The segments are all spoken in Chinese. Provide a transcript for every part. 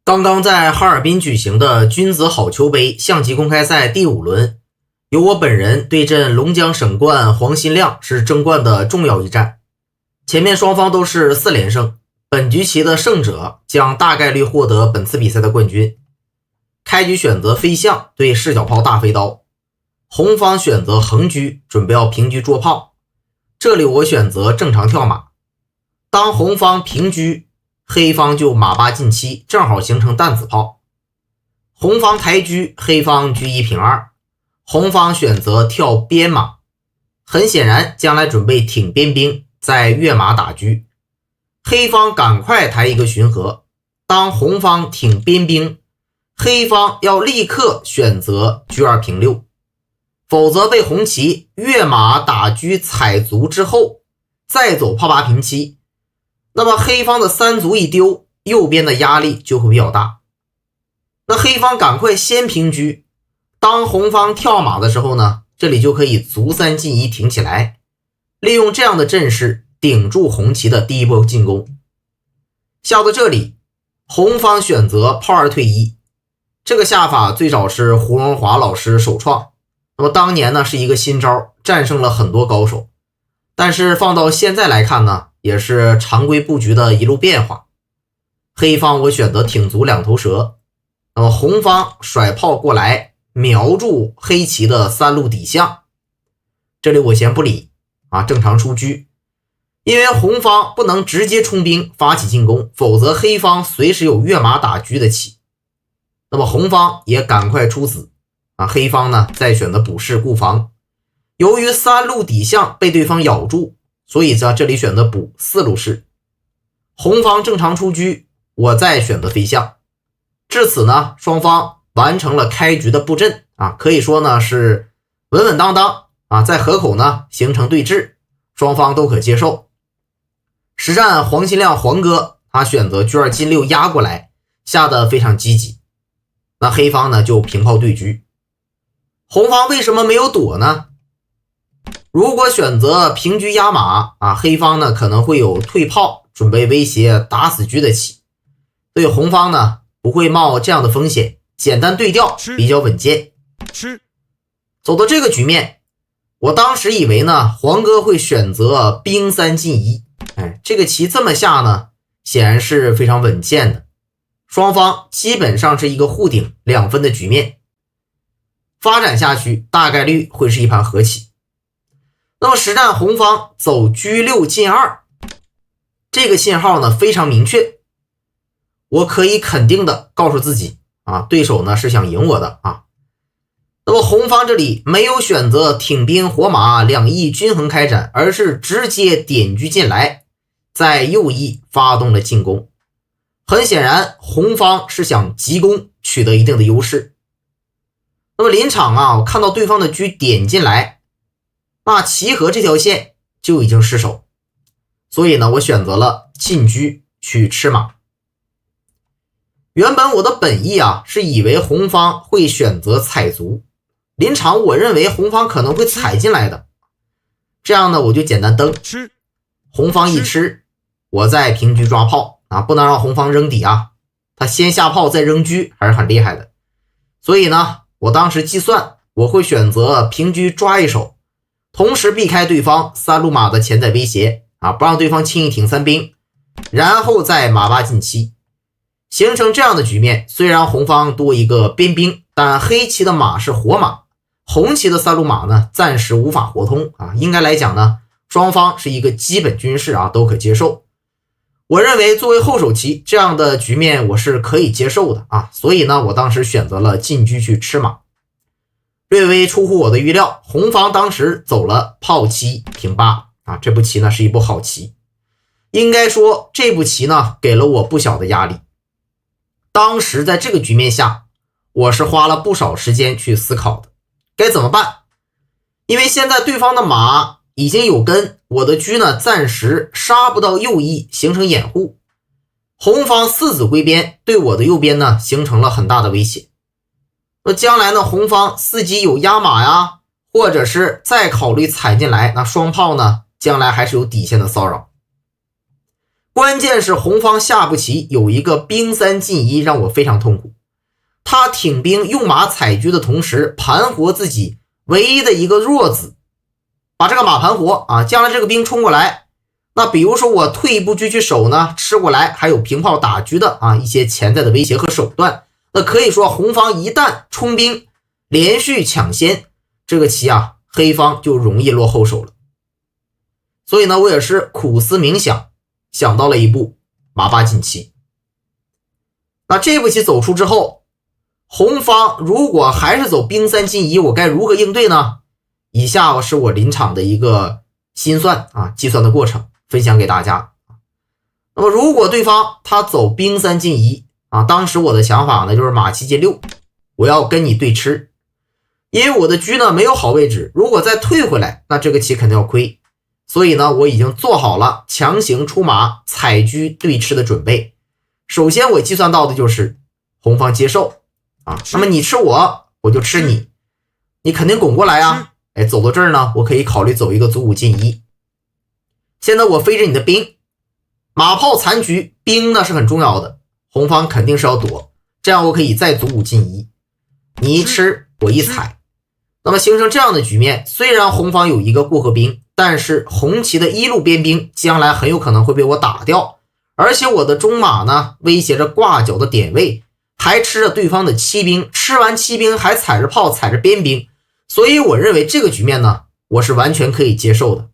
刚刚在哈尔滨举行的君子好球杯象棋公开赛第5轮，由我本人对阵龙江省冠黄新亮是争冠的重要一战。前面双方都是4连胜，本局棋的胜者将大概率获得本次比赛的冠军。开局选择飞象对视角炮大飞刀，红方选择横车，准备要平车捉炮。这里我选择正常跳马，当红方平车，黑方就马8进7，正好形成弹子炮。红方抬车，黑方车1平2，红方选择跳边马，很显然将来准备挺边兵，再跃马打车。黑方赶快抬一个巡河，当红方挺边兵，黑方要立刻选择车2平6，否则被红棋跃马打车踩卒之后再走炮8平7，那么黑方的3卒一丢，右边的压力就会比较大。那黑方赶快先平车，当红方跳马的时候呢，这里就可以卒3进1挺起来，利用这样的阵势顶住红棋的第一波进攻。下到这里，红方选择炮2退1，这个下法最早是胡荣华老师首创，那么当年呢是一个新招，战胜了很多高手，但是放到现在来看呢，也是常规布局的一路变化。黑方我选择挺卒2头蛇，那么红方甩炮过来瞄住黑棋的3路底象，这里我先不理正常出车，因为红方不能直接冲兵发起进攻，否则黑方随时有跃马打车的棋。那么红方也赶快出子黑方呢再选择补士固防，由于3路底象被对方咬住，所以在这里选择补4路士。红方正常出车，我再选择飞象。至此呢，双方完成了开局的布阵可以说呢是稳稳当当在河口呢形成对峙，双方都可接受。实战黄新亮黄哥他选择车2进6压过来，下得非常积极。那黑方呢就平炮对车。红方为什么没有躲呢？如果选择平车压马黑方呢可能会有退炮，准备威胁打死车的棋，所以红方呢不会冒这样的风险，简单对调比较稳健。走到这个局面，我当时以为呢黄哥会选择兵3进1，这个棋这么下呢显然是非常稳健的，双方基本上是一个互顶2分的局面，发展下去大概率会是一盘和棋。那么实战红方走车6进2，这个信号呢非常明确，我可以肯定的告诉自己对手呢是想赢我的那么红方这里没有选择挺兵活马两翼均衡开展，而是直接点车进来，在右翼发动了进攻。很显然红方是想急攻取得一定的优势。那么临场我看到对方的车点进来，那棋和这条线就已经失守，所以呢我选择了进车去吃马。原本我的本意是以为红方会选择踩卒，临场我认为红方可能会踩进来的，这样呢我就简单登，红方一吃，我再平车抓炮不能让红方扔底他先下炮再扔车还是很厉害的。所以呢我当时计算我会选择平车抓一手，同时避开对方3路马的潜在威胁不让对方轻易挺3兵，然后再马8进7，形成这样的局面。虽然红方多一个边兵，但黑棋的马是活马，红棋的3路马呢暂时无法活通应该来讲呢双方是一个基本军事都可接受。我认为作为后手棋，这样的局面我是可以接受的所以呢我当时选择了进车去吃马。略微出乎我的预料，红方当时走了炮7平8这步棋呢是一步好棋，应该说这步棋呢给了我不小的压力。当时在这个局面下，我是花了不少时间去思考的，该怎么办？因为现在对方的马已经有根，我的车呢暂时杀不到右翼形成掩护，红方4子归边，对我的右边呢形成了很大的威胁。那将来呢红方伺机有压马或者是再考虑踩进来，那双炮呢将来还是有底线的骚扰。关键是红方下步棋有一个兵3进1，让我非常痛苦。他挺兵用马采车的同时，盘活自己唯一的一个弱子，把这个马盘活啊，将来这个兵冲过来，那比如说我退一步车去守呢，吃过来还有平炮打车的啊一些潜在的威胁和手段。那可以说红方一旦冲兵连续抢先，这个棋啊黑方就容易落后手了。所以呢，我也是苦思冥想，想到了一步马8进7。那这步棋走出之后，红方如果还是走兵3进1，我该如何应对呢？以下是我临场的一个心算啊计算的过程，分享给大家。那么如果对方他走兵3进1啊，当时我的想法呢就是马7进6，我要跟你对吃，因为我的车呢没有好位置，如果再退回来，那这个棋肯定要亏。所以呢，我已经做好了强行出马采车对吃的准备。首先我计算到的就是红方接受啊，那么你吃我，我就吃你，你肯定拱过来啊。走到这儿呢，我可以考虑走一个卒5进1。现在我飞着你的兵，马炮残局，兵呢是很重要的，红方肯定是要躲，这样我可以再卒5进1，你一吃我一踩，那么形成这样的局面。虽然红方有一个过河兵，但是红旗的一路边兵将来很有可能会被我打掉，而且我的中马呢威胁着挂角的点位，还吃着对方的骑兵，吃完骑兵还踩着炮踩着边兵，所以我认为这个局面呢我是完全可以接受的。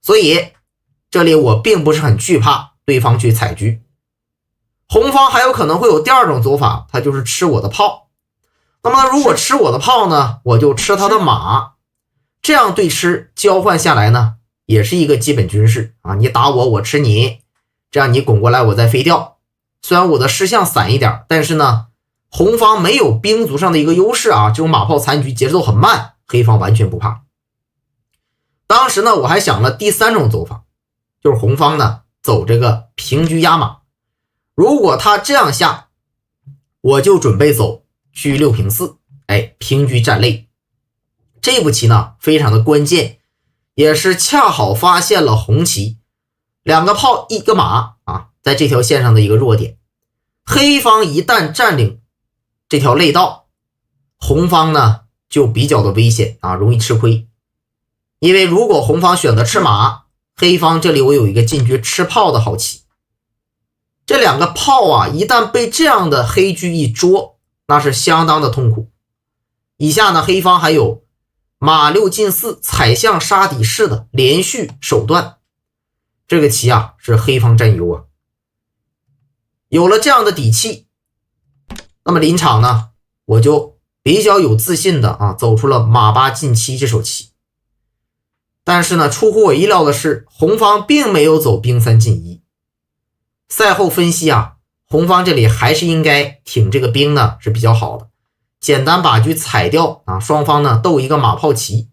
所以这里我并不是很惧怕对方去采车。红方还有可能会有第二种走法，他就是吃我的炮。那么如果吃我的炮呢，我就吃他的马，这样对吃交换下来呢也是一个基本军事啊，你打我我吃你，这样你拱过来我再飞掉。虽然我的士象散一点，但是呢红方没有兵卒上的一个优势啊，这种马炮残局节奏很慢，黑方完全不怕。当时呢我还想了第三种走法，就是红方呢走这个平车压马。如果他这样下，我就准备走车6平4，平车占肋。这步棋呢非常的关键，也是恰好发现了红棋两个炮一个马啊，在这条线上的一个弱点。黑方一旦占领这条肋道，红方呢就比较的危险啊，容易吃亏。因为如果红方选择吃马，黑方这里我有一个进车吃炮的好棋。这两个炮啊一旦被这样的黑车一捉，那是相当的痛苦。以下呢黑方还有马6进4踩象杀底式的连续手段，这个棋啊是黑方占优啊。有了这样的底气，那么临场呢我就比较有自信的啊走出了马8进7这手棋。但是呢出乎我意料的是，红方并没有走兵3进1。赛后分析啊，红方这里还是应该挺这个兵呢是比较好的，简单把车踩掉啊，双方呢斗一个马炮棋，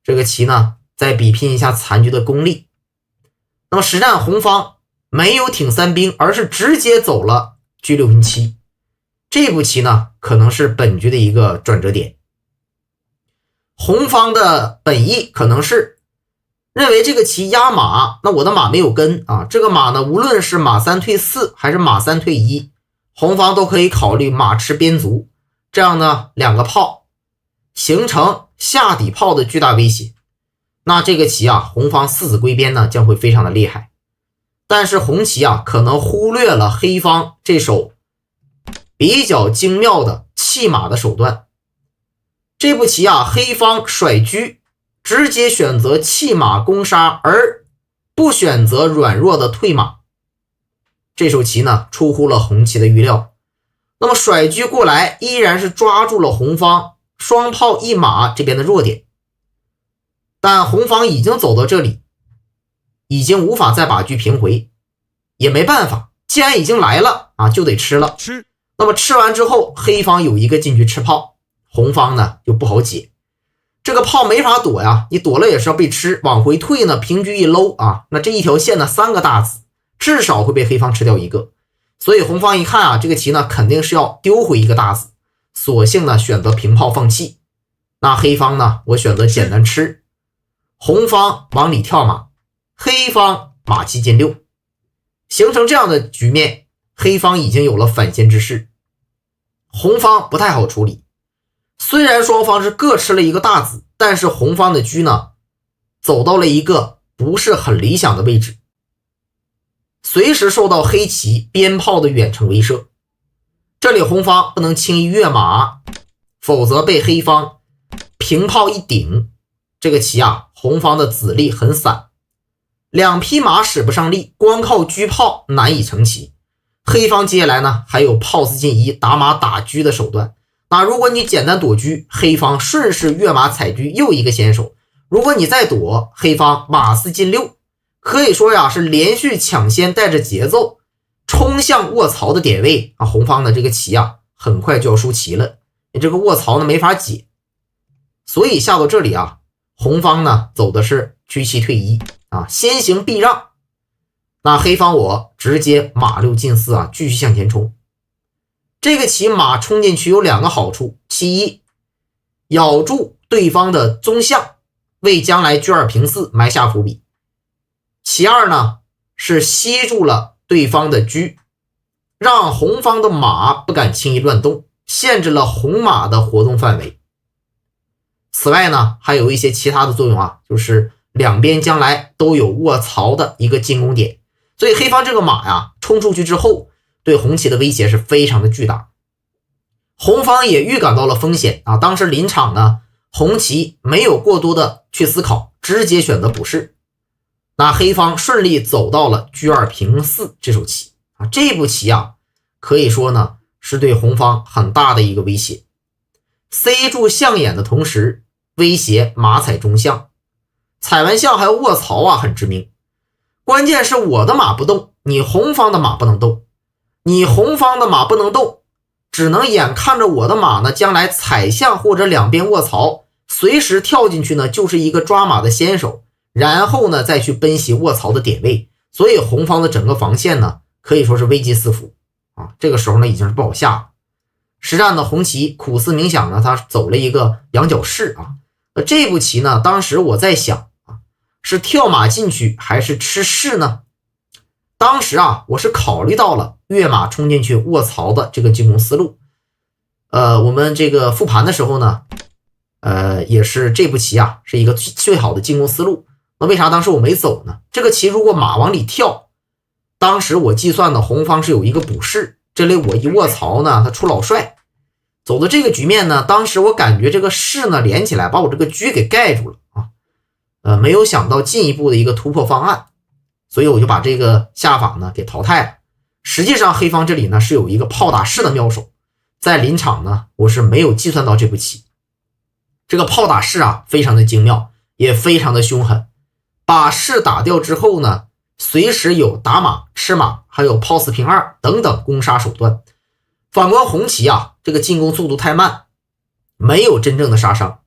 这个棋呢再比拼一下残局的功力。那么实战红方没有挺3兵，而是直接走了车6平7，这步棋呢可能是本局的一个转折点。红方的本意可能是认为这个棋压马，那我的马没有跟啊，这个马呢无论是马3退4还是马3退1，红方都可以考虑马吃边卒，这样呢两个炮形成下底炮的巨大威胁。那这个棋啊红方4子归边呢将会非常的厉害。但是红棋啊可能忽略了黑方这手比较精妙的弃马的手段。这步棋啊黑方甩车直接选择弃马攻杀，而不选择软弱的退马。这手棋呢出乎了红棋的预料。那么甩车过来依然是抓住了红方双炮一马这边的弱点，但红方已经走到这里，已经无法再把车平回，也没办法，既然已经来了啊就得吃了。那么吃完之后，黑方有一个进去吃炮，红方呢就不好解。这个炮没法躲呀，你躲了也是要被吃，往回退呢平车一搂啊，那这一条线呢3个大子至少会被黑方吃掉一个。所以红方一看啊这个棋呢肯定是要丢回一个大子，索性呢选择平炮放弃。那黑方呢我选择简单吃，红方往里跳马，黑方马7进6，形成这样的局面，黑方已经有了反先之势，红方不太好处理。虽然双方是各吃了一个大子，但是红方的车呢走到了一个不是很理想的位置，随时受到黑棋鞭炮的远程威慑。这里红方不能轻易跃马，否则被黑方平炮一顶，这个棋啊红方的子力很散，两匹马使不上力，光靠车炮难以成棋。黑方接下来呢还有炮四进一打马打车的手段，那如果你简单躲车，黑方顺势跃马踩车又一个先手，如果你再躲，黑方马四进六，可以说呀是连续抢先带着节奏冲向卧槽的点位啊，红方的这个棋啊很快就要输棋了，这个卧槽呢没法解。所以下到这里啊，红方呢走的是车七退一啊，先行避让。那黑方我直接马六进四啊，继续向前冲。这个棋马冲进去有两个好处，其一，咬住对方的宗象，为将来车二平四埋下伏笔；其二呢，是吸住了对方的车，让红方的马不敢轻易乱动，限制了红马的活动范围。此外呢，还有一些其他的作用啊，就是两边将来都有卧槽的一个进攻点，所以黑方这个马呀冲出去之后，对红棋的威胁是非常的巨大。红方也预感到了风险啊，当时临场呢，红棋没有过多的去思考，直接选择补士。那黑方顺利走到了车二平四这手棋啊，这步棋啊，可以说呢是对红方很大的一个威胁。塞住象眼的同时，威胁马踩中象，踩完象还有卧槽啊，很致命。关键是我的马不动，你红方的马不能动，你红方的马不能动，只能眼看着我的马呢将来踩象或者两边卧槽，随时跳进去呢就是一个抓马的先手，然后呢再去奔袭卧槽的点位，所以红方的整个防线呢可以说是危机四伏啊。这个时候呢已经是不好下了。实战的红棋苦思冥想呢，他走了一个羊角士啊。这步棋呢，当时我在想啊，是跳马进去还是吃士呢？当时啊，我是考虑到了跃马冲进去卧槽的这个进攻思路。我们这个复盘的时候呢，也是这步棋啊是一个最好的进攻思路。那为啥当时我没走呢？这个棋如果马往里跳，当时我计算的红方是有一个补士，这里我一卧槽呢，他出老帅。走的这个局面呢，当时我感觉这个士呢连起来把我这个车给盖住了啊，没有想到进一步的一个突破方案，所以我就把这个下法呢给淘汰了。实际上黑方这里呢是有一个炮打士的妙手，在临场呢我是没有计算到这步棋。这个炮打士啊非常的精妙，也非常的凶狠，把士打掉之后呢，随时有打马、吃马，还有炮四平二等等攻杀手段。反观红棋啊，这个进攻速度太慢，没有真正的杀伤。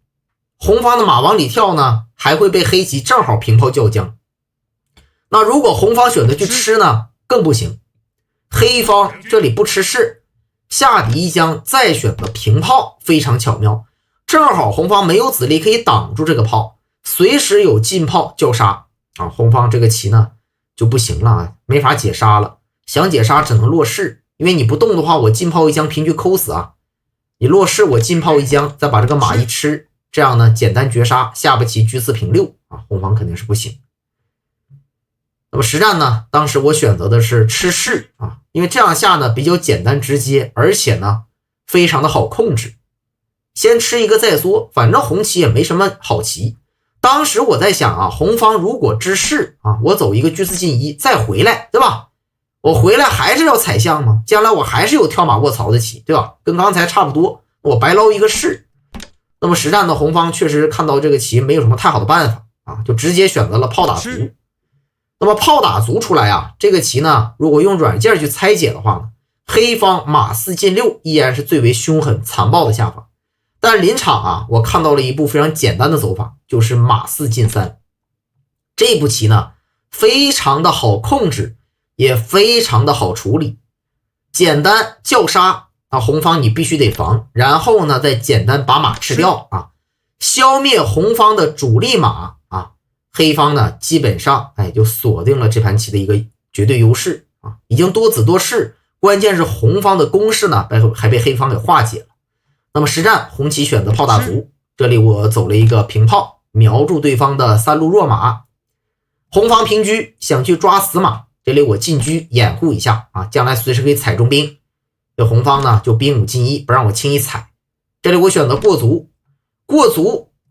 红方的马往里跳呢，还会被黑棋正好平炮叫将。那如果红方选择去吃呢，更不行。黑方这里不吃士，下底一将，再选择平炮，非常巧妙。正好红方没有子力可以挡住这个炮，随时有进炮叫杀啊。红方这个棋呢就不行了啊，没法解杀了。想解杀只能落士。因为你不动的话，我进炮一将平车抠死啊！你落士，我进炮一将，再把这个马一吃，这样呢简单绝杀，下步棋车四平六啊，红方肯定是不行。那么实战呢，当时我选择的是吃士啊，因为这样下呢比较简单直接，而且呢非常的好控制。先吃一个再缩，反正红棋也没什么好棋。当时我在想啊，红方如果知士啊，我走一个车四进一再回来，对吧？我回来还是要踩象吗？将来我还是有跳马卧槽的棋，对吧？跟刚才差不多，我白捞一个士。那么实战的红方确实看到这个棋没有什么太好的办法啊，就直接选择了炮打卒。那么炮打卒出来啊，这个棋呢，如果用软件去拆解的话呢，黑方马四进六依然是最为凶狠残暴的下法。但临场啊，我看到了一步非常简单的走法，就是马四进三。这步棋呢，非常的好控制，也非常的好处理，简单叫杀啊，红方你必须得防，然后呢再简单把马吃掉啊，消灭红方的主力马啊，黑方呢基本上就锁定了这盘棋的一个绝对优势啊。已经多子多士，关键是红方的攻势呢还被黑方给化解了。那么实战红旗选择炮打卒，这里我走了一个平炮，瞄住对方的三路弱马。红方平车想去抓死马，这里我进车掩护一下将来随时可以踩中兵。这红方呢就兵5进1，不让我轻易踩。这里我选择过卒，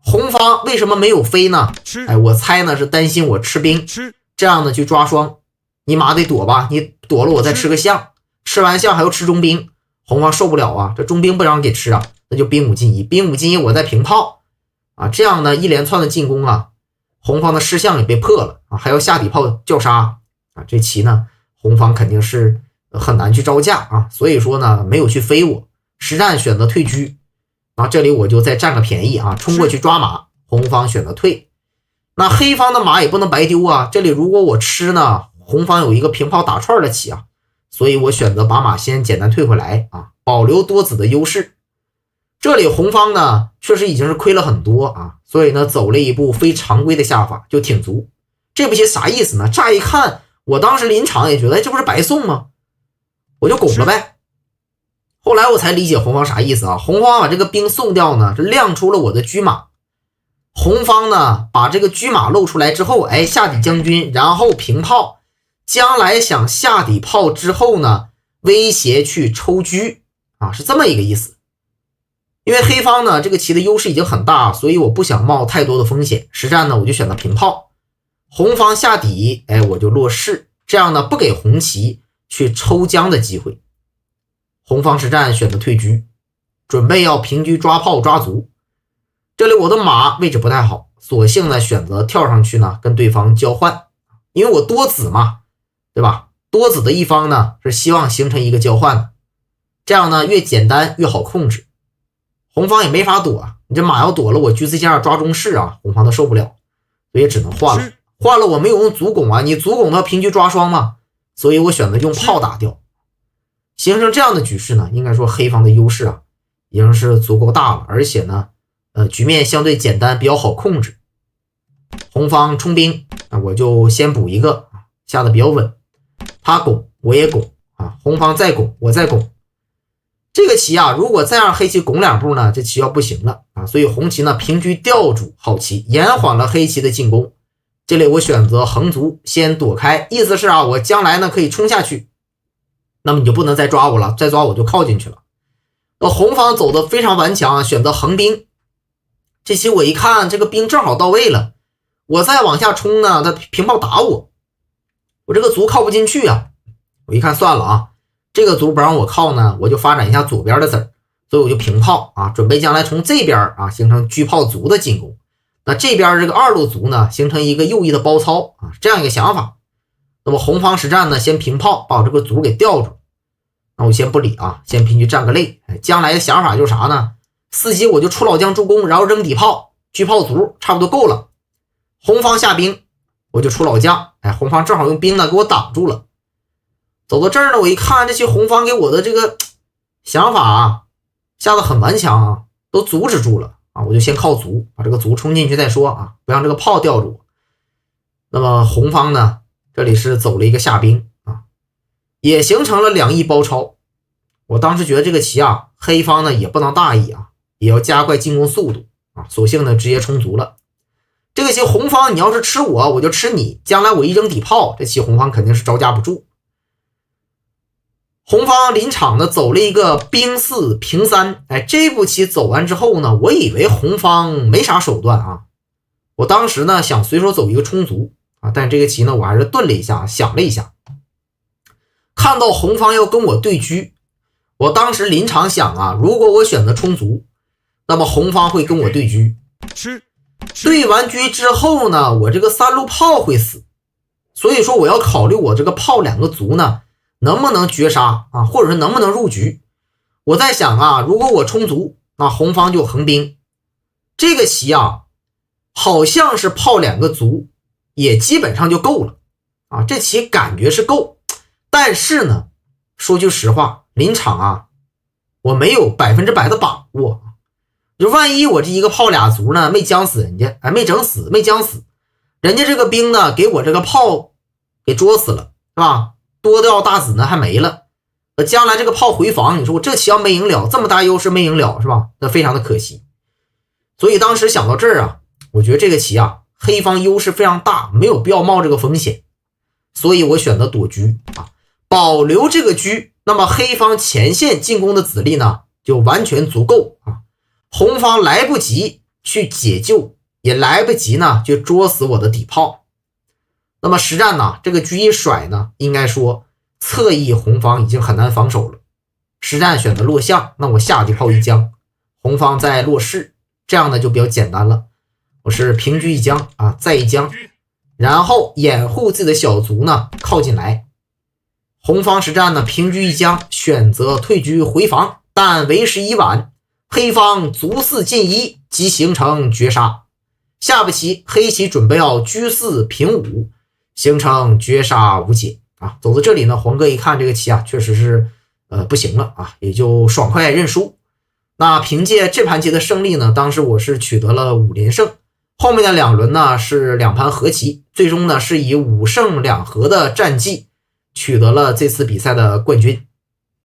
红方为什么没有飞呢？我猜呢是担心我吃兵，这样呢去抓双，你马得躲吧，你躲了我再吃个象，吃完象还要吃中兵，红方受不了这中兵不让给吃那就兵5进1，我再平炮这样呢一连串的进攻红方的士象也被破了还要下底炮叫杀这棋呢红方肯定是很难去招架所以说呢没有去飞我，实战选择退车这里我就再占个便宜冲过去抓马，红方选择退。那黑方的马也不能白丢这里如果我吃呢，红方有一个平炮打串的棋所以我选择把马先简单退回来保留多子的优势。这里红方呢确实已经是亏了很多所以呢走了一步非常规的下法，就挺卒。这步棋啥意思呢？乍一看我当时临场也觉得这不是白送吗？我就拱了呗。后来我才理解红方啥意思红方把这个兵送掉呢，是亮出了我的车马。红方呢把这个车马露出来之后下底将军，然后平炮，将来想下底炮之后呢威胁去抽车是这么一个意思。因为黑方呢这个棋的优势已经很大，所以我不想冒太多的风险，实战呢我就选择平炮。红方下底我就落士，这样呢不给红旗去抽将的机会。红方实战选择退车，准备要平车抓炮抓卒。这里我的马位置不太好，索性呢选择跳上去呢跟对方交换，因为我多子嘛，对吧？多子的一方呢是希望形成一个交换的，这样呢越简单越好控制。红方也没法躲你这马要躲了我车4进2抓中士红方都受不了，所以只能换了。换了我没有用卒拱你卒拱到平车抓双嘛，所以我选择用炮打掉。形成这样的局势呢，应该说黑方的优势已经是足够大了，而且呢局面相对简单，比较好控制。红方冲兵我就先补一个下的比较稳，他拱我也拱红方再拱我再拱。这个棋如果再让黑棋拱2步呢，这棋要不行了所以红棋呢平车吊住好棋，延缓了黑棋的进攻。这里我选择横卒先躲开，意思是我将来呢可以冲下去，那么你就不能再抓我了，再抓我就靠进去了。红方走的非常顽强选择横兵。这棋我一看这个兵正好到位了，我再往下冲呢他平炮打我这个卒靠不进去我一看算了这个卒不让我靠呢，我就发展一下左边的子所以我就平炮准备将来从这边形成车炮卒的进攻。那这边这个2路卒呢形成一个右翼的包抄这样一个想法。那么红方实战呢先平炮把我这个卒给吊住，那我先不理先平车占个肋。将来的想法就是啥呢？4级我就出老将助攻，然后扔底炮车炮卒差不多够了。红方下兵我就出老将，红方正好用兵呢给我挡住了。走到这儿呢，我一看这些红方给我的这个想法下得很顽强都阻止住了我就先靠卒把这个卒冲进去再说不让这个炮吊住我。那么红方呢这里是走了一个下兵也形成了2翼包抄。我当时觉得这个棋黑方呢也不能大意也要加快进攻速度索性呢直接冲卒了。这个棋红方你要是吃我就吃你，将来我一扔底炮，这棋红方肯定是招架不住。红方临场呢走了一个兵4平3，这步棋走完之后呢，我以为红方没啥手段我当时呢想随手走一个冲卒但这个棋呢我还是顿了一下，想了一下，看到红方要跟我对车，我当时临场想如果我选择冲卒，那么红方会跟我对车，对完车之后呢，我这个3路炮会死，所以说我要考虑我这个炮2个卒呢能不能绝杀或者是能不能入局。我在想如果我冲卒，那红方就横兵。这个棋好像是炮2个卒也基本上就够了这棋感觉是够。但是呢说句实话，临场我没有100%的把握，就万一我这一个炮2卒呢没将死人家，没整死没将死，人家这个兵呢给我这个炮给捉死了，是吧？多掉大子呢还没了，将来这个炮回防，你说我这棋要没赢了，这么大优势没赢了是吧？那非常的可惜。所以当时想到这儿啊，我觉得这个棋啊，黑方优势非常大，没有必要冒这个风险，所以我选择躲车啊，保留这个车，那么黑方前线进攻的子力呢就完全足够啊，红方来不及去解救，也来不及呢就捉死我的底炮。那么实战呢，这个车一甩呢，应该说侧翼红方已经很难防守了。实战选择落象，那我下底炮一将，红方再落士，这样呢就比较简单了。我是平车一将啊，再一将，然后掩护自己的小卒呢靠近来。红方实战呢平车一将，选择退车回防，但为时已晚，黑方卒4进1，即形成绝杀。下步棋黑棋准备要车4平5，形成绝杀无解啊。走到这里呢，黄哥一看这个棋啊，确实是不行了啊，也就爽快认输。那凭借这盘棋的胜利呢，当时我是取得了5连胜，后面的2轮呢是2盘和棋，最终呢是以5胜2和的战绩取得了这次比赛的冠军。